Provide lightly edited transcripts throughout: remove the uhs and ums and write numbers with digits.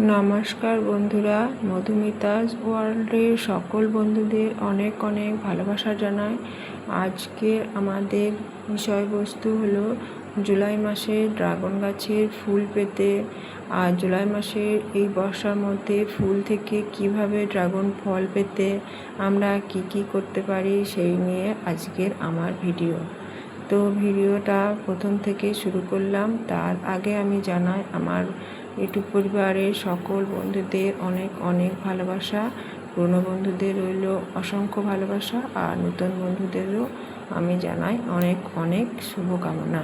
নমস্কার বন্ধুরা, মধুমিতাজ ওয়ার্ল্ডের সকল বন্ধুদের অনেক অনেক ভালোবাসা জানাই। আজকে আমাদের বিষয়বস্তু হলো জুলাই মাসে ড্রাগন গাছের ফুল পেতে, আর জুলাই মাসের এই বর্ষার মধ্যে ফুল থেকে কিভাবে ড্রাগন ফল পেতে আমরা কি করতে পারি সেই নিয়ে আজকের আমার ভিডিও। তো ভিডিওটা প্রথম থেকে শুরু করলাম। তার আগে আমি জানাই আমার ইউটিউব পরিবারের সকল বন্ধুদের অনেক অনেক ভালোবাসা। পুরনো বন্ধুদের রইল অসংখ্য ভালোবাসা, আর নতুন বন্ধুদেরও আমি জানাই অনেক অনেক শুভকামনা।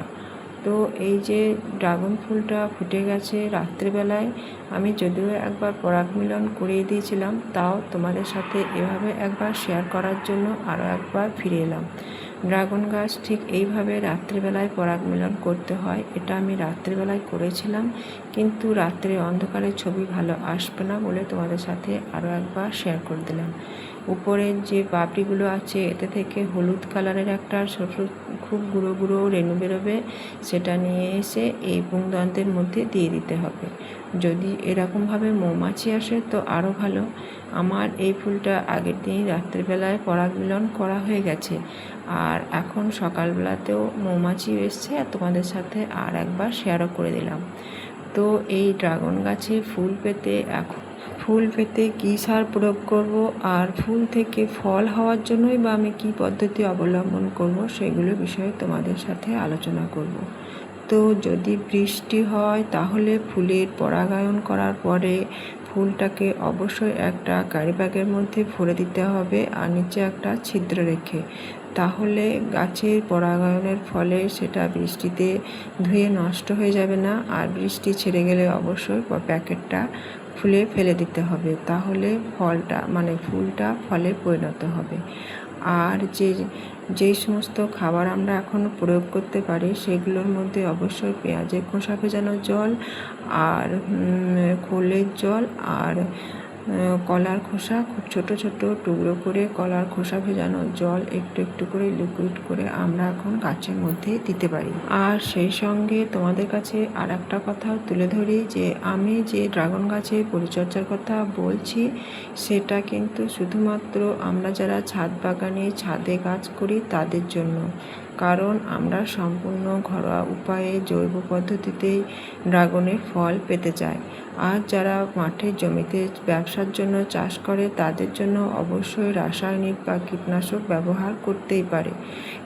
তো এই যে ড্রাগন ফুলটা ফুটে গেছে রাত্রিবেলায়, আমি যদিও একবার পরাগ মিলন করিয়ে দিয়েছিলাম, তাও তোমাদের সাথে এভাবে একবার শেয়ার করার জন্য আরও একবার ফিরে এলাম। ড্রাগন গাছ ঠিক এইভাবে রাত্রিবেলায় পরাগ মিলন করতে হয়। এটা আমি রাত্রিবেলায় করেছিলাম, কিন্তু রাত্রে অন্ধকারে ছবি ভালো আসবে না বলে তোমাদের সাথে আরও একবার শেয়ার করে দিলাম। উপরের যে পাপড়িগুলো আছে এতে থেকে হলুদ কালারের একটা ছোটো খুব গুঁড়ো গুঁড়ো রেণু বেরোবে, সেটা নিয়ে এসে এই পুংদন্তের মধ্যে দিয়ে দিতে হবে। যদি এরকমভাবে মৌমাছি আসে তো আরও ভালো। আমার এই ফুলটা আগের দিন রাত্রিবেলায় পরাগ মিলন করা হয়ে গেছে, আর এখন সকালবেলাতেও মৌমাছি এসছে, আর তোমাদের সাথে আর একবার শেয়ারও করে দিলাম। তো এই ড্রাগন গাছে ফুল পেতে কী সার প্রয়োগ করব, আর ফুল থেকে ফল হওয়ার জন্যই বা আমি কী পদ্ধতি অবলম্বন করব, সেগুলো বিষয়ে তোমাদের সাথে আলোচনা করব। তো যদি বৃষ্টি হয় তাহলে ফুলের পরাগায়ন করার পরে ফুলটাকে অবশ্যই একটা ক্যারি ব্যাগের মধ্যে ভরে দিতে হবে, আর নিচে একটা ছিদ্র রেখে। তাহলে গাছের পরাগায়নের ফলে সেটা বৃষ্টিতে ধুয়ে নষ্ট হয়ে যাবে না, আর বৃষ্টি ছেড়ে গেলে অবশ্যই প্যাকেটটা খুলে ফেলে দিতে হবে। তাহলে ফুলটা ফলে পরিণত হবে। আর যেই সমস্ত খাবার আমরা এখনও প্রয়োগ করতে পারি সেগুলোর মধ্যে অবশ্যই পেঁয়াজের খোসা ভেজানো জল, আর খোলের জল, আর কলার খোসা খুব ছোট ছোট টুকরো করে কলার খোসা ভেজানো জল একটু একটু করে লিকুইড করে আমরা এখন গাছের মধ্যে দিতে পারি। আর সেই সঙ্গে তোমাদের কাছে আর একটা কথা তুলে ধরি যে আমি যে ড্রাগন গাছের পরিচর্যার কথা বলছি সেটা কিন্তু শুধুমাত্র আমরা যারা ছাদ বাগানে ছাদে গাছ করি তাদের জন্য, কারণ আমরা সম্পূর্ণ ঘরোয়া উপায়ে জৈব পদ্ধতিতেই ড্রাগনের ফল পেতে চাই। আর যারা মাঠের জমিতে ব্যবসার জন্য চাষ করে তাদের জন্য অবশ্যই রাসায়নিক বা কীটনাশক ব্যবহার করতেই পারে,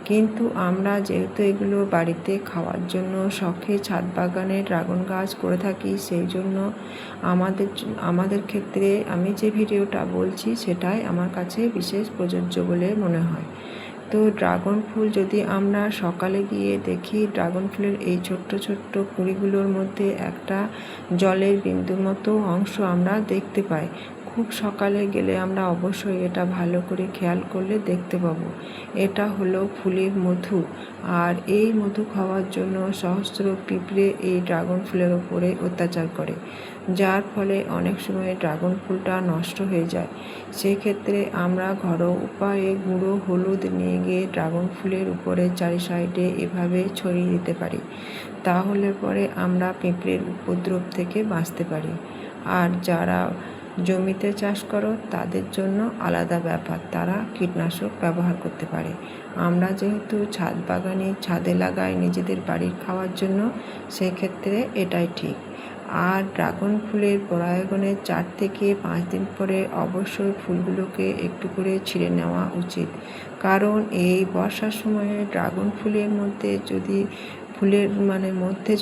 কিন্তু আমরা যেহেতু এগুলো বাড়িতে খাওয়ার জন্য শখে ছাদ বাগানে ড্রাগন গাছ করে থাকি, সেই জন্য আমাদের ক্ষেত্রে আমি যে ভিডিওটা বলছি সেটাই আমার কাছে বিশেষ প্রযোজ্য বলে মনে হয়। তো ড্রাগন ফুল যদি আমরা সকালে গিয়ে দেখি, ড্রাগন ফুলের এই ছোট্ট ছোট্ট কুঁড়িগুলোর মধ্যে একটা জলের বিন্দুর মতো অংশ আমরা দেখতে পাই। খুব সকালে গেলে আমরা অবশ্যই এটা ভালো করে খেয়াল করলে দেখতে পাবো। এটা হলো ফুলের মধু, আর এই মধু খাওয়ার জন্য সহস্র পিঁপড়ে এই ড্রাগন ফুলের ওপরে অত্যাচার করে, যার ফলে অনেক সময় ড্রাগন ফুলটা নষ্ট হয়ে যায়। সেক্ষেত্রে আমরা ঘরোয়া উপায়ে গুঁড়ো হলুদ নিয়ে গিয়ে ড্রাগন ফুলের উপরে চারি সাইডে এভাবে ছড়িয়ে দিতে পারি। তাহলে পরে আমরা পিঁপড়ের উপদ্রব থেকে বাঁচতে পারি। আর যারা জমিতে চাষ করো তাদের জন্য আলাদা ব্যাপার, তারা কীটনাশক ব্যবহার করতে পারে। আমরা যেহেতু ছাদ বাগানে ছাদে লাগাই নিজেদের বাড়ির খাওয়ার জন্য, সেক্ষেত্রে এটাই ঠিক। আর ড্রাগন ফুলের পরাগায়নের 4 থেকে 5 দিন পরে অবশ্যই ফুলগুলোকে একটু করে ছিঁড়ে নেওয়া উচিত, কারণ এই বর্ষার সময়ে ড্রাগন ফুলের মধ্যে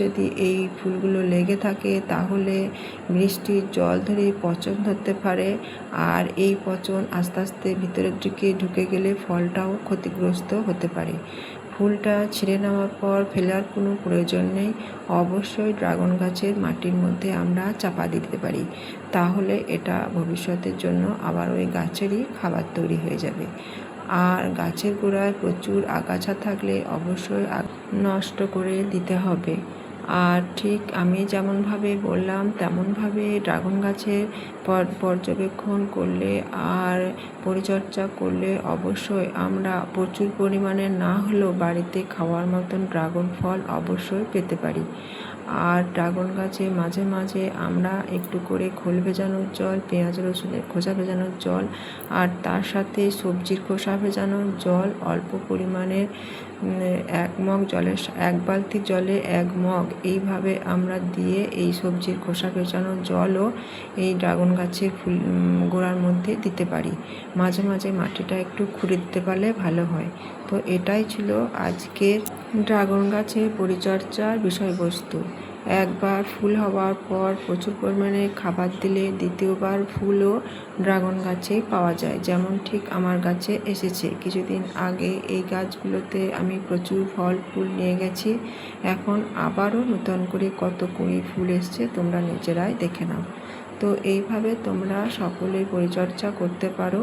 যদি এই ফুলগুলো লেগে থাকে তাহলে বৃষ্টির জল ধরে পচন ধরতে পারে, আর এই পচন আস্তে আস্তে ভিতরের দিকে ঢুকে গেলে ফলটাও ক্ষতিগ্রস্ত হতে পারে। ফুলটা ছিঁড়ে নেওয়ার পর ফেলার কোনো প্রয়োজন নেই, অবশ্যই ড্রাগন গাছের মাটির মধ্যে আমরা চাপা দিতে পারি। তাহলে এটা ভবিষ্যতের জন্য আবার ওই গাছেরই খাবার তৈরি হয়ে যাবে। আর গাছের গোড়ায় প্রচুর আগাছা থাকলে অবশ্যই নষ্ট করে দিতে হবে। আর ঠিক আমি যেমনভাবে বললাম তেমনভাবে ড্রাগন গাছের পর্যবেক্ষণ করলে আর পরিচর্যা করলে অবশ্যই আমরা প্রচুর পরিমাণে না হলেও বাড়িতে খাওয়ার মতন ড্রাগন ফল অবশ্যই পেতে পারি। আর ড্রাগন গাছে মাঝে মাঝে আমরা একটু করে খোল ভেজানোর জল, পেঁয়াজ রসুনের খোসা ভেজানোর জল আর তার সাথে সবজির খোসা ভেজানোর জল অল্প পরিমাণের 1 মগ জলের 1 বালতি জলে 1 মগ এইভাবে আমরা দিয়ে এই সবজির খোসা ভেজানোর জলও এই ড্রাগন গাছের ফুল গোড়ার মধ্যে দিতে পারি। মাঝে মাঝে মাটিটা একটু খুঁড়ে দিতে পারলে ভালো হয়। তো এটাই ছিল আজকের ড্রাগন গাছের পরিচর্যার বিষয়বস্তু। একবার ফুল হওয়ার পর প্রচুর পরিমাণে খাবার দিলে দ্বিতীয়বার ফুলও ড্রাগন গাছে পাওয়া যায়, যেমন ঠিক আমার গাছে এসেছে। কিছুদিন আগে এই গাছগুলোতে আমি প্রচুর ফল ফুল নিয়ে গেছি। এখন আবারও নতুন করে কত কুঁড়ি ফুল এসছে, তোমরা নিজেরাই দেখে নাও। তো এইভাবে তোমরা সকলেই পরিচর্যা করতে পারো।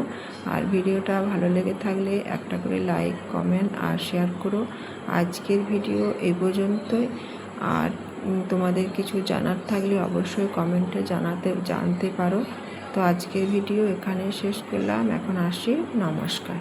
আর ভিডিওটা ভালো লেগে থাকলে একটা করে লাইক, কমেন্ট আর শেয়ার করো। আজকের ভিডিও এই পর্যন্তই। আর তোমাদের কিছু জানার থাকলে অবশ্যই কমেন্টে জানতে পারো। তো আজকের ভিডিও এখানে শেষ করলাম। এখন আসি, নমস্কার।